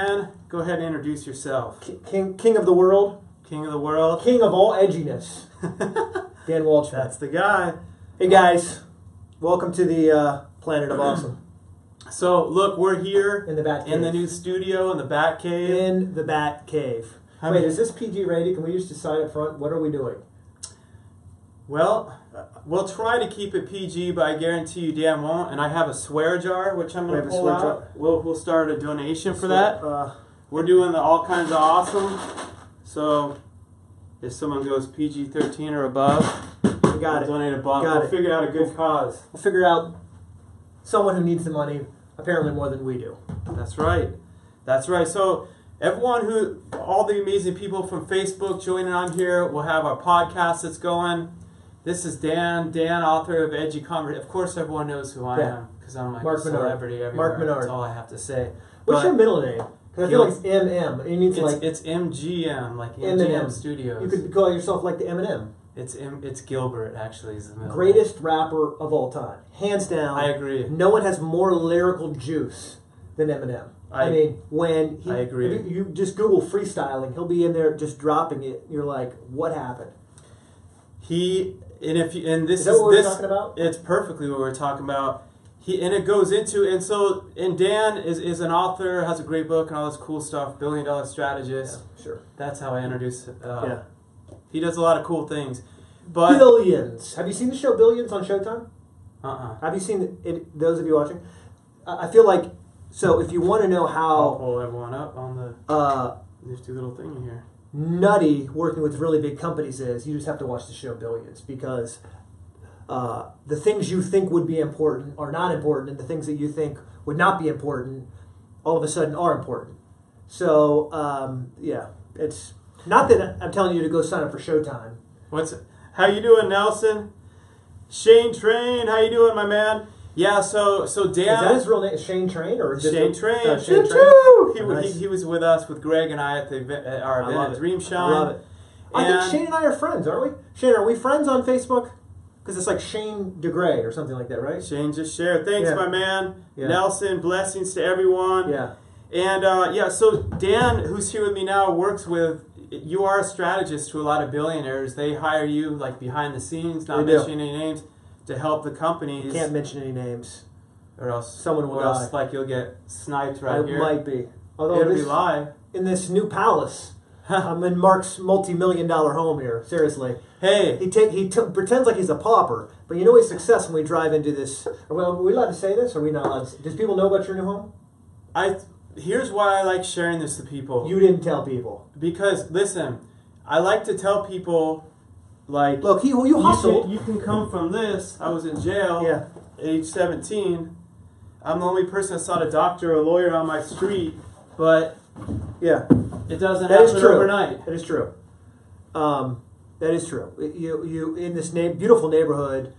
Man, go ahead and introduce yourself. King of the world. King of the world. King of all edginess. Dan Waldschmitdt. That's the guy. Hey guys, welcome to the Planet of Awesome. So look, we're here In the Bat Cave. in the new studio in the Bat Cave. In the Bat Cave. Wait, is this PG rated? Can we just decide up front? What are we doing? Well, we'll try to keep it PG, but I guarantee you Dan won't. And I have a swear jar, which I'm going to pull out. We'll start a donation for that. We're doing all kinds of awesome. So if someone goes PG-13 or above, we got it. Donate a buck. We'll figure out a good cause. We'll figure out someone who needs the money, apparently more than we do. That's right. That's right. So everyone all the amazing people from Facebook joining on here, we'll have our podcast that's going. This is Dan, author of Edgy Conversation. Of course, everyone knows who I am because I'm like Mark a celebrity Minard. everywhere. Mark Minard. That's all I have to say. What's your middle name? Because I feel like it's MM. It means it's MGM, like MGM Studios. You could call yourself like the Eminem. It's Gilbert actually is the middle. Greatest rapper of all time, hands down. I agree. No one has more lyrical juice than Eminem. I agree. If you just Google freestyling, he'll be in there just dropping it. You're like, what happened? Is that what we're talking about? It's perfectly what we're talking about. And Dan is an author, has a great book and all this cool stuff, $1 billion strategist. Yeah, sure. That's how I introduce it. He does a lot of cool things. But Billions. Have you seen the show Billions on Showtime? Have you seen it? Those of you watching? I feel like, so if you want to know how... I'll pull everyone up on the nifty little thing here. Nutty working with really big companies is, you just have to watch the show Billions, because the things you think would be important are not important, and the things that you think would not be important all of a sudden are important. So it's not that I'm telling you to go sign up for Showtime. How you doing, Nelson? Shane Train, how you doing, my man? Yeah, so Dan... Is that his real name? Shane Train? Or Shane Train. Shane Train. Nice. He was with us, with Greg and I at our event at Dream Shine. I love it. I think Shane and I are friends, aren't we? Shane, are we friends on Facebook? Because it's like Shane DeGray or something like that, right? Shane just shared. Thanks, my man. Yeah. Nelson, blessings to everyone. Yeah. And so Dan, who's here with me now, works with... You are a strategist to a lot of billionaires. They hire you like behind the scenes, not mentioning any names, to help the companies. You can't mention any names, or else someone will die. Like you'll get sniped here. It might be. Although it'll be live in this new palace. I'm in Mark's multi-million-dollar home here. Seriously. Hey, he pretends like he's a pauper, but you know he's success when we drive into this. Are we allowed to say this? Or are we not allowed to? Does people know about your new home? Here's why I like sharing this to people. You didn't tell people. Because, listen, I like to tell people, like... Look, you hustled. You can come from this. I was in jail at age 17. I'm the only person that saw a doctor or a lawyer on my street, but it doesn't happen overnight. That is true. That is true. You in this beautiful neighborhood,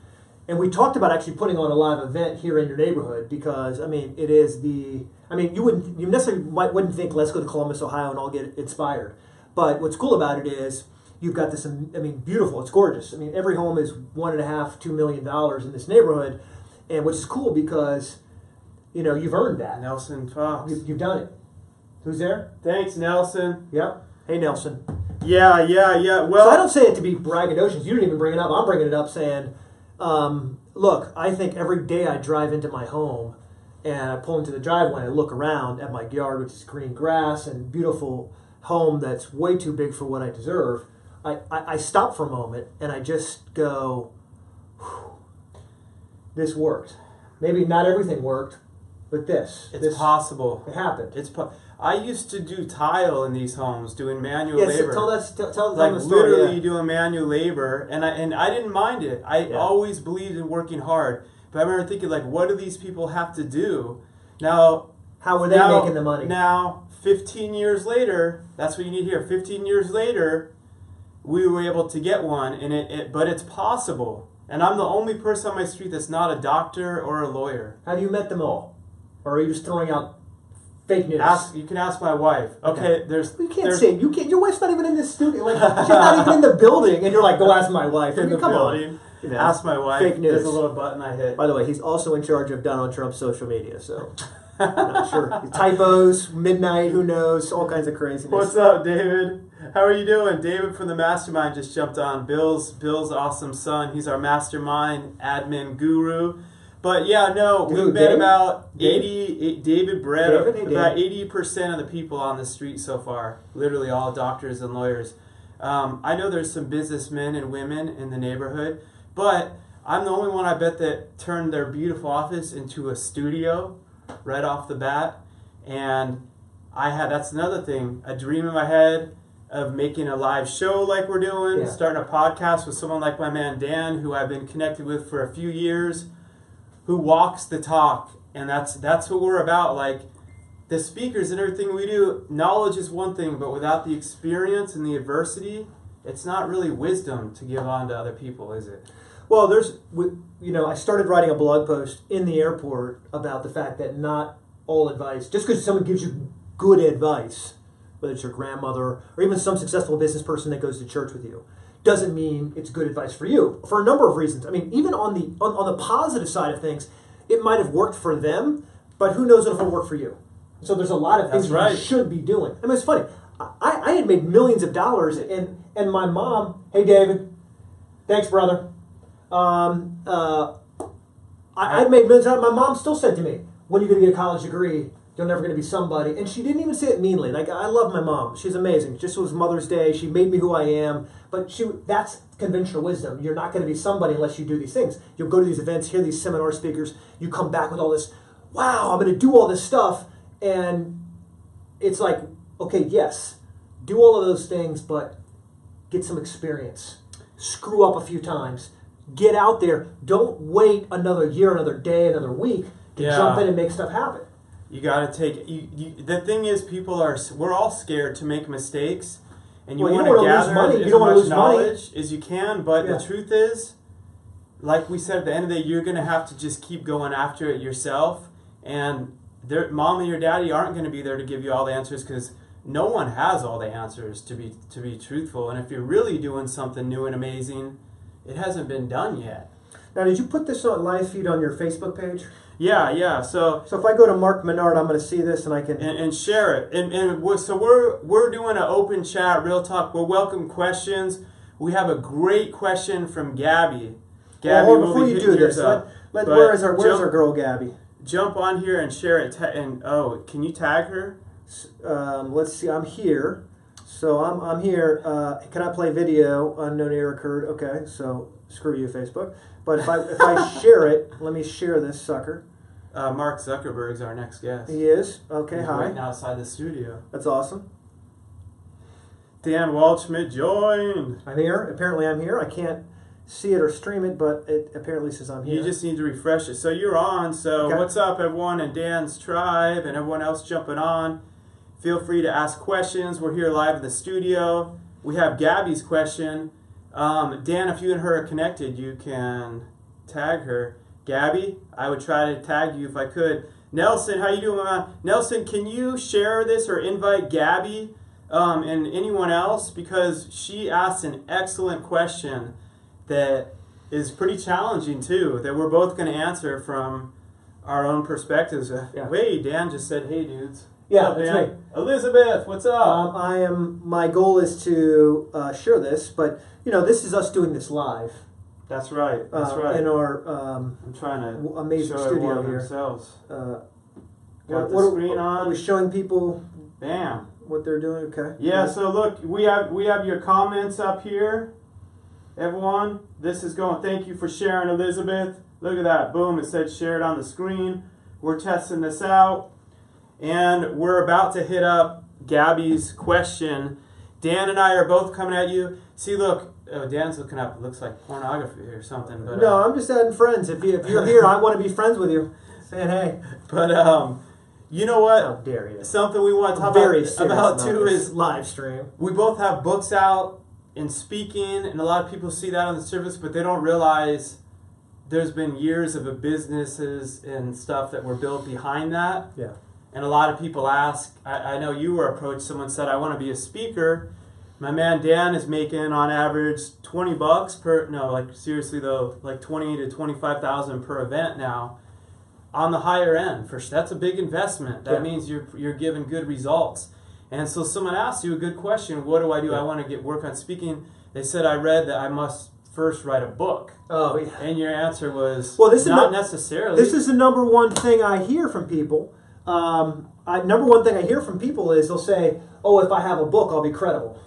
and we talked about actually putting on a live event here in your neighborhood because, I mean, it is the... I mean, you necessarily wouldn't think, let's go to Columbus, Ohio, and all get inspired. But what's cool about it is you've got this, beautiful. It's gorgeous. I mean, every home is $1.5, $2 million in this neighborhood. And which is cool because, you've earned that. Nelson Fox. You've done it. Who's there? Thanks, Nelson. Yep. Hey, Nelson. Yeah. Well, so I don't say it to be braggadocious. You didn't even bring it up. I'm bringing it up saying, look, I think every day I drive into my home, and I pull into the driveway and I look around at my yard, which is green grass and beautiful home that's way too big for what I deserve. I stop for a moment and I just go, this worked. Maybe not everything worked, but this possible. It happened. I used to do tile in these homes, doing manual labor. Tell the story. Literally doing manual labor, and I didn't mind it. I always believed in working hard. But I remember thinking, like, what do these people have to do? Now, how were they making the money? Now, 15 years later, that's what you need here. 15 years later, we were able to get one, but it's possible. And I'm the only person on my street that's not a doctor or a lawyer. Have you met them all? Or are you just throwing out fake news? You can ask my wife. Okay, you can't say. You can't. Your wife's not even in this studio. Like, she's not even in the building, and you're like, go ask my wife. Come on. Ask my wife. Fake news. There's a little button I hit. By the way, he's also in charge of Donald Trump's social media, so Not sure. Typos, midnight, who knows, all kinds of craziness. What's up, David? How are you doing? David from the Mastermind just jumped on. Bill's awesome son. He's our Mastermind admin guru. But yeah, no, we've met about 80, David Brett, about 80% of the people on the street so far. Literally all doctors and lawyers. I know there's some businessmen and women in the neighborhood, but I'm the only one I bet that turned their beautiful office into a studio right off the bat. And that's another thing, a dream in my head of making a live show like we're doing, starting a podcast with someone like my man Dan, who I've been connected with for a few years, who walks the talk. And that's what we're about. Like, the speakers and everything we do, knowledge is one thing, but without the experience and the adversity, it's not really wisdom to give on to other people, is it? Well, I started writing a blog post in the airport about the fact that not all advice, just because someone gives you good advice, whether it's your grandmother or even some successful business person that goes to church with you, doesn't mean it's good advice for you, for a number of reasons. I mean, even on the positive side of things, it might have worked for them, but who knows if it'll work for you. So there's a lot of things you should be doing. I mean, it's funny. I had made millions of dollars, and my mom, hey, David, thanks, brother. I had made millions of dollars. My mom still said to me, when are you going to get a college degree? You're never going to be somebody. And she didn't even say it meanly. Like, I love my mom. She's amazing. Just was Mother's Day. She made me who I am. But that's conventional wisdom. You're not going to be somebody unless you do these things. You'll go to these events, hear these seminar speakers. You come back with all this, wow, I'm going to do all this stuff. And it's like, okay, yes, do all of those things, but get some experience. Screw up a few times. Get out there. Don't wait another year, another day, another week to jump in and make stuff happen. You got to take the thing is, we're all scared to make mistakes, and you want to gather as much knowledge as you can. But the truth is, like we said at the end of the day, you're going to have to just keep going after it yourself. And mom and your daddy aren't going to be there to give you all the answers, because no one has all the answers, to be truthful. And if you're really doing something new and amazing, it hasn't been done yet. Now, did you put this on live feed on your Facebook page? Yeah. So if I go to Mark Minard, I'm going to see this, and I can and share it. And we're doing an open chat, real talk. We'll welcome questions. We have a great question from Gabby. Gabby, before you do this, where's our girl Gabby? Jump on here and share it. Can you tag her? Let's see. I'm here. So I'm here. Can I play video? Unknown error occurred. Okay. So screw you, Facebook. But if I share it, let me share this sucker. Mark Zuckerberg's our next guest. He is? Okay, He's hi. Right outside the studio. That's awesome. Dan Waldschmidt joined. I'm here. Apparently I'm here. I can't see it or stream it, but it apparently says I'm here. You just need to refresh it. So you're on. So What's up, everyone in Dan's tribe and everyone else jumping on? Feel free to ask questions. We're here live in the studio. We have Gabby's question. Dan, if you and her are connected, you can tag her. Gabby, I would try to tag you if I could. Nelson, how you doing, man? Nelson, can you share this or invite Gabby and anyone else? Because she asked an excellent question that is pretty challenging too, that we're both going to answer from our own perspectives. Wait, Dan just said, hey, dudes. Yeah, that's right. Elizabeth, what's up? My goal is to share this, but this is us doing this live. That's right. That's right. In our I'm trying to amazing show studio here. Themselves. Got the screen on. Are we showing people? Bam. What they're doing? Okay. Yeah. So look, we have your comments up here. Everyone, this is going. Thank you for sharing, Elizabeth. Look at that. Boom! It said share it on the screen. We're testing this out, and we're about to hit up Gabby's question. Dan and I are both coming at you. See, look. Oh, Dan's looking up. It looks like pornography or something. But no, I'm just adding friends. If you're here, I want to be friends with you. Saying hey. But you know what? How dare you? Something we want to talk about too is live stream. We both have books out in speaking, and a lot of people see that on the surface, but they don't realize there's been years of businesses and stuff that were built behind that. Yeah. And a lot of people ask. I know you were approached. Someone said, "I want to be a speaker." My man Dan is making on average $20 per. No, like seriously though, like 20 to 25,000 per event now. on the higher end. That's a big investment. That Yeah. means you're giving good results. And so someone asked you a good question. What do I do? Yeah. I want to work on speaking. They said, I read that I must first write a book. Oh, yeah. And your answer was, well, this not is necessarily. This is the number one thing I hear from people. Number one thing I hear from people is they'll say, "Oh, if I have a book, I'll be credible."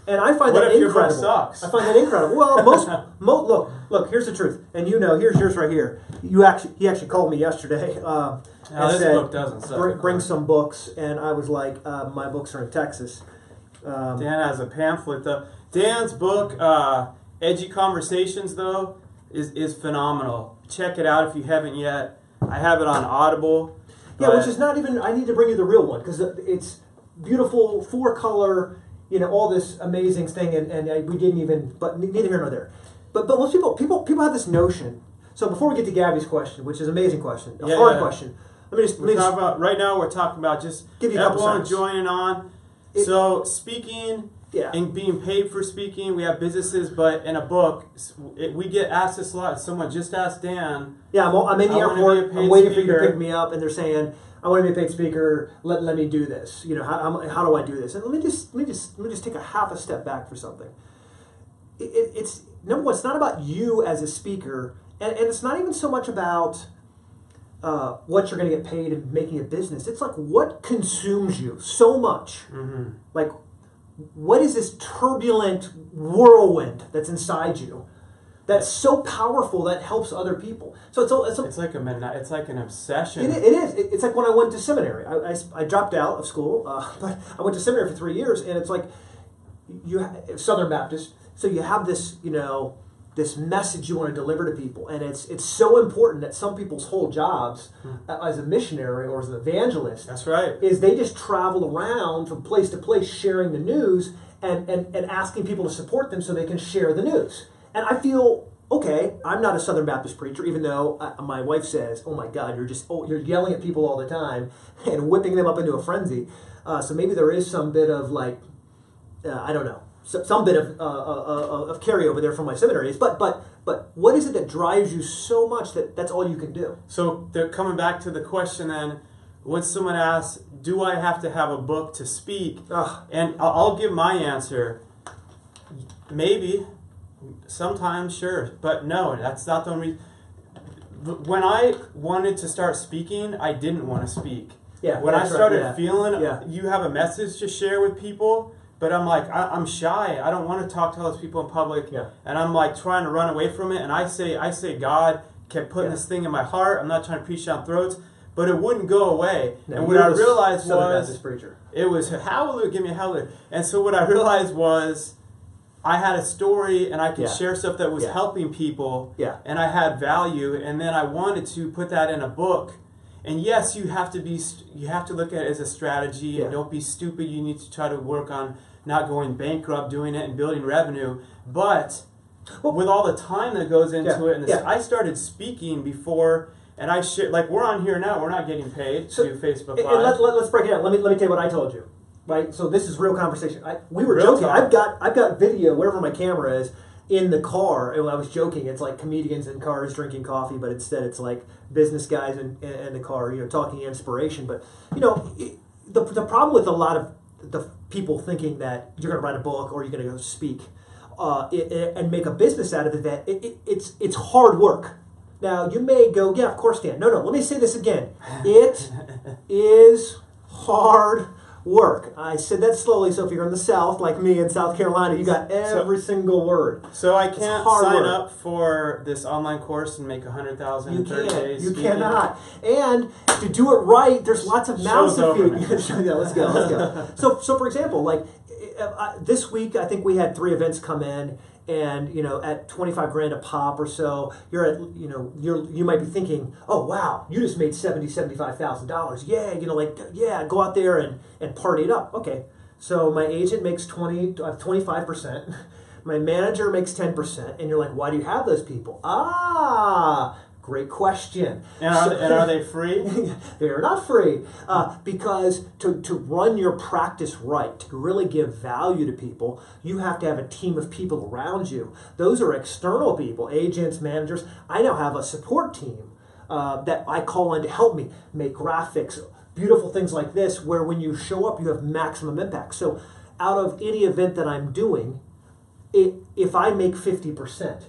And I find that if your incredible. book sucks? I find that incredible. Well, look. Here's the truth, and here's yours right here. He actually called me yesterday. And this said, book doesn't suck. Bring some books, and I was like, my books are in Texas. Dan has a pamphlet though. Dan's book, Edgy Conversations, though, is phenomenal. Check it out if you haven't yet. I have it on Audible. Yeah, which is not even. I need to bring you the real one because it's beautiful, 4-color. All this amazing thing, and we didn't even. But neither here nor there. But most people have this notion. So before we get to Gabby's question, which is an amazing question, a hard question. Let me just talk about right now. We're talking about just give you a couple everyone cents. Joining on. So speaking. Yeah. And being paid for speaking, we have businesses, but in a book, we get asked this a lot. Someone just asked Dan. Yeah, I'm in the airport. I'm waiting for you to pick me up, and they're saying, "I want to be a paid speaker. Let me do this. How do I do this?" And let me just take a half a step back for something. It's number one. It's not about you as a speaker, and it's not even so much about what you're going to get paid and making a business. It's like what consumes you so much, like. What is this turbulent whirlwind that's inside you that's so powerful that helps other people? So it's like an obsession. It is. It's like when I went to seminary. I dropped out of school, but I went to seminary for 3 years, and it's like Southern Baptist. So you have this, this message you want to deliver to people, and it's so important that some people's whole jobs as a missionary or as an evangelist, that's right, is they just travel around from place to place sharing the news and asking people to support them so they can share the news. And I feel okay. I'm not a Southern Baptist preacher, even though my wife says, "Oh my God, you're yelling at people all the time and whipping them up into a frenzy." So maybe there is some bit of I don't know. Some bit of carryover there from my seminary days, but what is it that drives you so much that that's all you can do? So they're coming back to the question then, when someone asks, do I have to have a book to speak? And I'll give my answer. Maybe, sometimes, sure, but no, that's not the only reason. When I wanted to start speaking, I didn't want to speak. Yeah, when I started feeling you have a message to share with people, but I'm like, I'm shy. I don't want to talk to all those people in public. Yeah. And I'm like trying to run away from it. And I say God kept putting this thing in my heart. I'm not trying to preach down throats, but it wouldn't go away. No, and what I realized was, preacher. It was hallelujah, give me a hallelujah. And so what I realized was I had a story and I could share stuff that was helping people. Yeah. And I had value. And then I wanted to put that in a book. And yes, you have to look at it as a strategy, and don't be stupid. You need to try to work on not going bankrupt, doing it, and building revenue. But with all the time that goes into it, and I started speaking before, and I share, like we're on here now. We're not getting paid to do Facebook Live. And let's break it down. Let me tell you what I told you. Right. So this is real conversation. We were Real joking. talk. I've got video wherever my camera is. In the car, and I was joking, it's like comedians in cars drinking coffee, but instead it's like business guys in the car, talking inspiration. But, the problem with a lot of the people thinking that you're going to write a book or you're going to go speak and make a business out of it, that it's hard work. Now, you may go, yeah, of course, Dan. No, let me say this again. It is hard work. I said that slowly, so if you're in the South, like me in South Carolina, you got every single word. So I can't sign up for this online course and make $100,000 in 30 days. You cannot. And to do it right, there's lots of mouths to feed. Yeah, let's go. So for example, like this week, I think we had 3 events come in. And at $25,000 a pop or so, you're at you might be thinking, oh wow, you just made $75,000. Yeah, go out there and party it up. Okay, so my agent makes 25%, my manager makes 10%, and you're like, why do you have those people? Great question. And are they free? They are not free. Because to run your practice right, to really give value to people, you have to have a team of people around you. Those are external people, agents, managers. I now have a support team that I call on to help me make graphics, beautiful things like this, where when you show up, you have maximum impact. So out of any event that I'm doing, if I make 50%,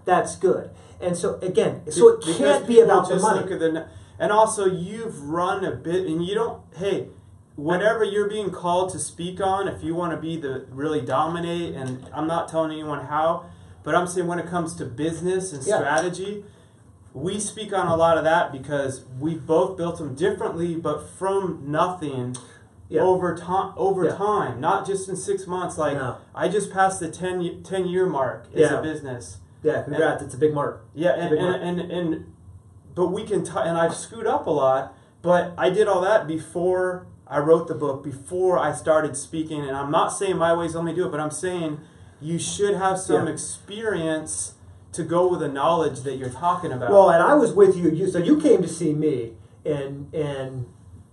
that's good. And so again, so it can't be about the money. And also, you've run a bit, and you don't. Hey, whatever you're being called to speak on, if you want to be really dominate, and I'm not telling anyone how, but I'm saying when it comes to business and strategy, we speak on a lot of that because we both built them differently, but from nothing. Over time, not just in 6 months. Like I just passed the 10-year mark as a business. Yeah, congrats! It's a big mark. Yeah, and but we can and I've screwed up a lot, but I did all that before I wrote the book, before I started speaking. And I'm not saying my ways only do it, but I'm saying you should have some experience to go with the knowledge that you're talking about. Well, and I was with you. So you came to see me in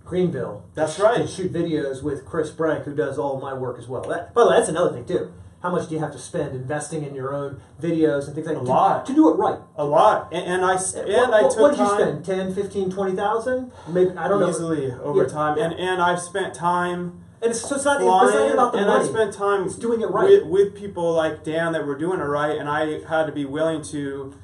Greenville. That's right. To shoot videos with Chris Brank, who does all my work as well. By the way, that's another thing too. How much do you have to spend investing in your own videos and things like that? A lot. To do it right. A lot. And I took time. What did you spend? 10, 15, 20,000? Maybe, I don't know. Easily over time. Yeah. And I've spent time and so it's not about the money. I spent time doing it right. With people like Dan that were doing it right, and I had to be willing to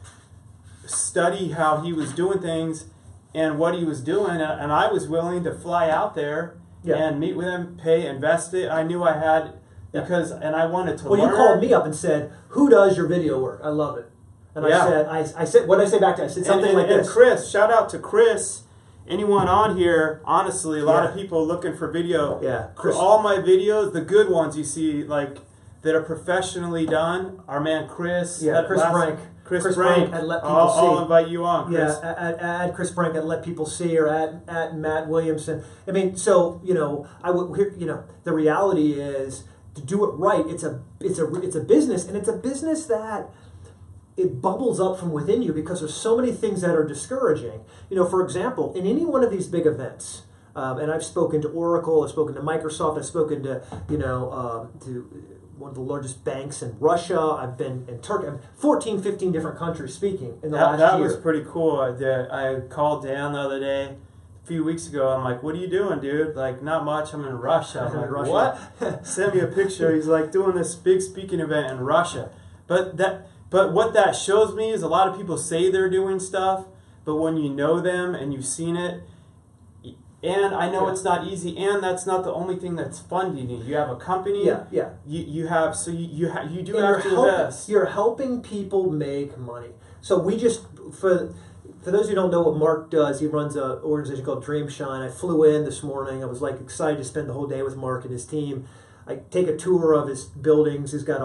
study how he was doing things and what he was doing, and I was willing to fly out there and meet with him, invest it. I knew I had... and I wanted to learn. Well, you called me up and said, "Who does your video work? I love it." And I said, what did I say back to you? I said something like this. And Chris, shout out to Chris. Anyone on here, honestly, a lot of people looking for video. Yeah, Chris. For all my videos, the good ones you see, like that are professionally done, our man Chris. Yeah, Chris Brank. Chris Brank. At Let People See. I'll invite you on, Chris. Yeah, add Chris Brank at Let People See, or at Matt Williamson. I mean, so the reality is, to do it right, it's a business, and it's a business that it bubbles up from within you because there's so many things that are discouraging. For example, in any one of these big events, and I've spoken to Oracle, I've spoken to Microsoft, I've spoken to one of the largest banks in Russia. I've been in Turkey, 14, 15 different countries speaking in the last year. That was pretty cool. I called Dan the other day. Few weeks ago, I'm like, "What are you doing, dude?" Like, "Not much. I'm in Russia." I'm like, Russia. "What?" Send me a picture. He's like doing this big speaking event in Russia. But what that shows me is a lot of people say they're doing stuff, but when you know them and you've seen it, and I know it's not easy, and that's not the only thing that's funding you. You have a company. Yeah. You have you do have to invest. You're helping people make money. So we just For those who don't know what Mark does, he runs an organization called Dream Shine. I flew in this morning. I was excited to spend the whole day with Mark and his team. I take a tour of his buildings. He's got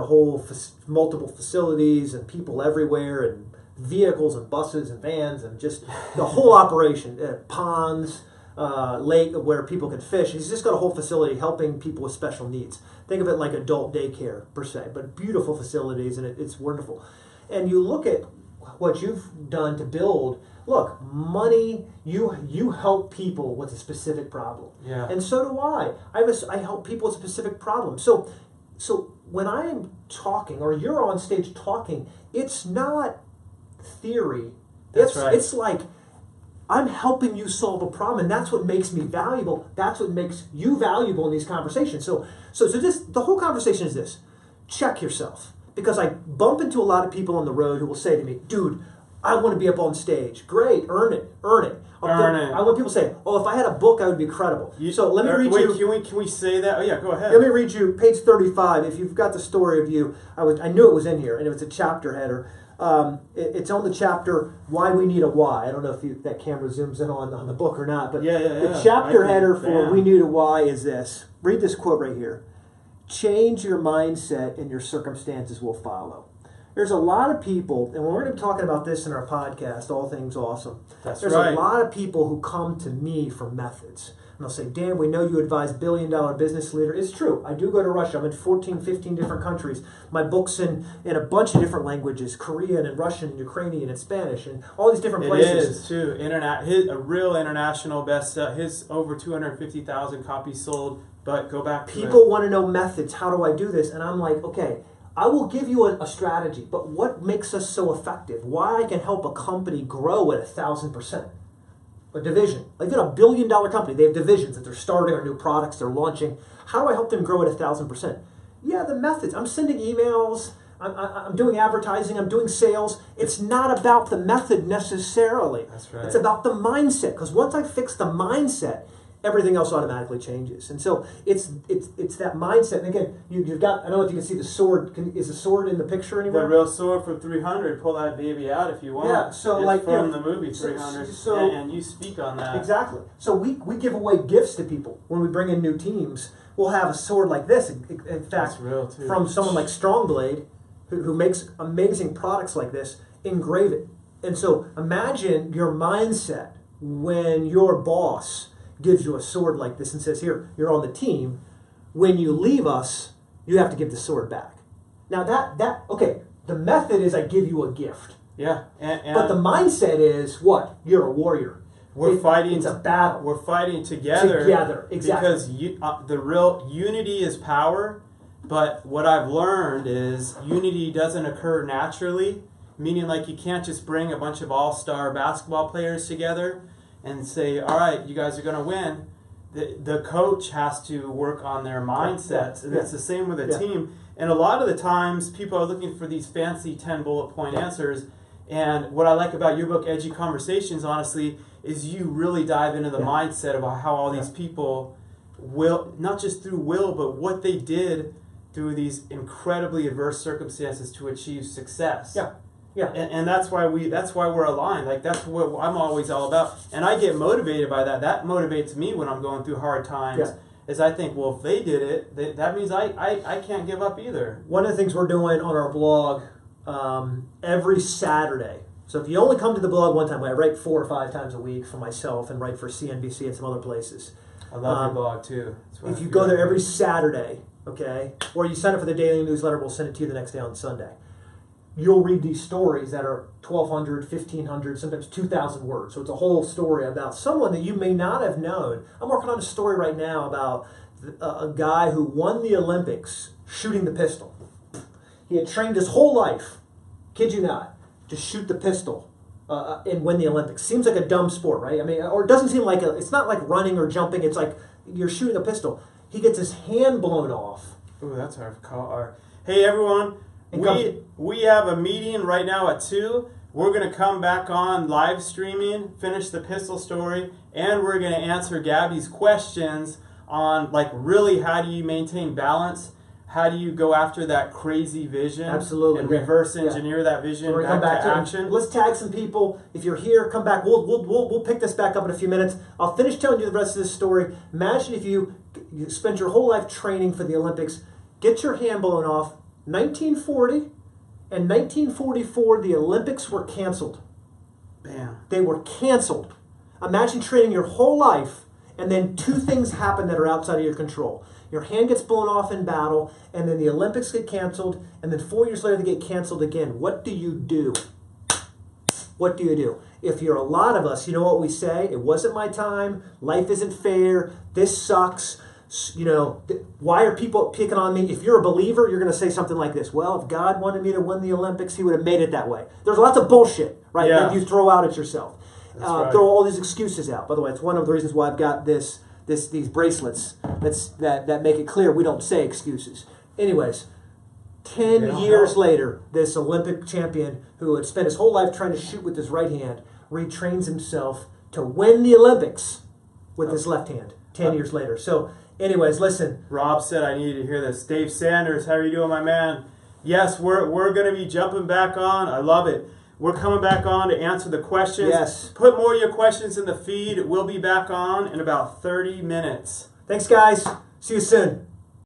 multiple facilities and people everywhere, and vehicles and buses and vans, and just the whole operation. Ponds, lake where people can fish. He's just got a whole facility helping people with special needs. Think of it like adult daycare per se, but beautiful facilities, and it's wonderful. And you look at what you've done to build. Look, money, you help people with a specific problem. Yeah. And so do I. I help people with specific problems. So when I'm talking, or you're on stage talking, it's not theory. That's right. It's like, I'm helping you solve a problem, and that's what makes me valuable. That's what makes you valuable in these conversations. So the whole conversation is this. Check yourself. Because I bump into a lot of people on the road who will say to me, "Dude, I want to be up on stage." Great, earn it. I want people to say, "Oh, if I had a book, I would be credible." So let me read you. Can we say that? Oh yeah, go ahead. Let me read you page 35. If you've got the story of you, I knew it was in here, and it was a chapter header. It's on the chapter "Why We Need a Why." I don't know if that camera zooms in on the book or not, but the chapter header for "We Need a Why" is this. Read this quote right here. "Change your mindset and your circumstances will follow." There's a lot of people, and we're going to be talking about this in our podcast, All Things Awesome. There's a lot of people who come to me for methods. And they'll say, "Dan, we know you advise billion-dollar business leaders." It's true. I do go to Russia. I'm in 14, 15 different countries. My book's in a bunch of different languages, Korean and Russian and Ukrainian and Spanish and all these different places. It is, too. A real international bestseller. His over 250,000 copies sold. But go back to people want to know methods. How do I do this? And I'm like, okay, I will give you a strategy, but what makes us so effective? Why I can help a company grow at 1,000%? A division. Like in a $1 billion company, they have divisions that they're starting or new products they're launching. How do I help them grow at 1,000%? Yeah, the methods. I'm sending emails. I'm doing advertising. I'm doing sales. It's not about the method necessarily. That's right. It's about the mindset. Because once I fix the mindset, everything else automatically changes. And so it's that mindset. And again, you've got, I don't know if you can see the sword. Is the sword in the picture anywhere? The real sword for 300. Pull that baby out if you want. Yeah, so it's like from the movie 300. And you speak on that. Exactly. So we give away gifts to people when we bring in new teams. We'll have a sword like this. In fact, real too. From someone like Strongblade, who makes amazing products like this, engrave it. And so imagine your mindset when your boss gives you a sword like this and says, here, you're on the team. When you leave us, you have to give the sword back. Now okay, the method is I give you a gift. Yeah. But the mindset is what? You're a warrior. We're fighting. It's a battle. We're fighting together. Together, exactly. Because the real unity is power. But what I've learned is unity doesn't occur naturally. Meaning, like, you can't just bring a bunch of all-star basketball players together and say, all right, you guys are going to win. The coach has to work on their mindsets. And it's the same with a team. And a lot of the times, people are looking for these fancy 10 bullet point answers. And what I like about your book, Edgy Conversations, honestly, is you really dive into the mindset of how all these people will, not just through will, but what they did through these incredibly adverse circumstances to achieve success. Yeah. And that's why we're aligned. Like, that's what I'm always all about. And I get motivated by that. That motivates me when I'm going through hard times. Yeah. Is I think, well, if they did it, that means I can't give up either. One of the things we're doing on our blog every Saturday. So if you only come to the blog one time, I write 4 or 5 times a week for myself and write for CNBC and some other places. I love your blog too. If you go there every Saturday, okay, or you sign up for the daily newsletter, we'll send it to you the next day on Sunday. You'll read these stories that are 1,200, 1,500, sometimes 2,000 words. So it's a whole story about someone that you may not have known. I'm working on a story right now about a guy who won the Olympics shooting the pistol. He had trained his whole life, kid you not, to shoot the pistol and win the Olympics. Seems like a dumb sport, right? I mean, or it doesn't seem like it's not like running or jumping. It's like you're shooting a pistol. He gets his hand blown off. Ooh, that's our call. Hey, everyone. We have a meeting right now at 2. We're going to come back on live streaming, finish the pistol story, and we're going to answer Gabby's questions on, like, really how do you maintain balance? How do you go after that crazy vision? Absolutely. And reverse engineer that vision back to action? Let's tag some people. If you're here, come back. We'll pick this back up in a few minutes. I'll finish telling you the rest of this story. Imagine if you spent your whole life training for the Olympics, get your hand blown off. 1940 and 1944, the Olympics were canceled. Bam. They were canceled. Imagine training your whole life, and then 2 things happen that are outside of your control. Your hand gets blown off in battle, and then the Olympics get canceled, and then 4 years later they get canceled again. What do you do? What do you do? If you're a lot of us, you know what we say? It wasn't my time. Life isn't fair. This sucks. You know, why are people picking on me? If you're a believer, you're going to say something like this. Well, if God wanted me to win the Olympics, he would have made it that way. There's lots of bullshit, right, that you throw out at yourself. Right. Throw all these excuses out. By the way, it's one of the reasons why I've got these bracelets that make it clear we don't say excuses. Anyways, 10 years later, this Olympic champion who had spent his whole life trying to shoot with his right hand retrains himself to win the Olympics with his left hand 10 years later. So anyways, listen. Rob said I needed to hear this. Dave Sanders, how are you doing, my man? Yes, we're going to be jumping back on. I love it. We're coming back on to answer the questions. Yes. Put more of your questions in the feed. We'll be back on in about 30 minutes. Thanks, guys. See you soon.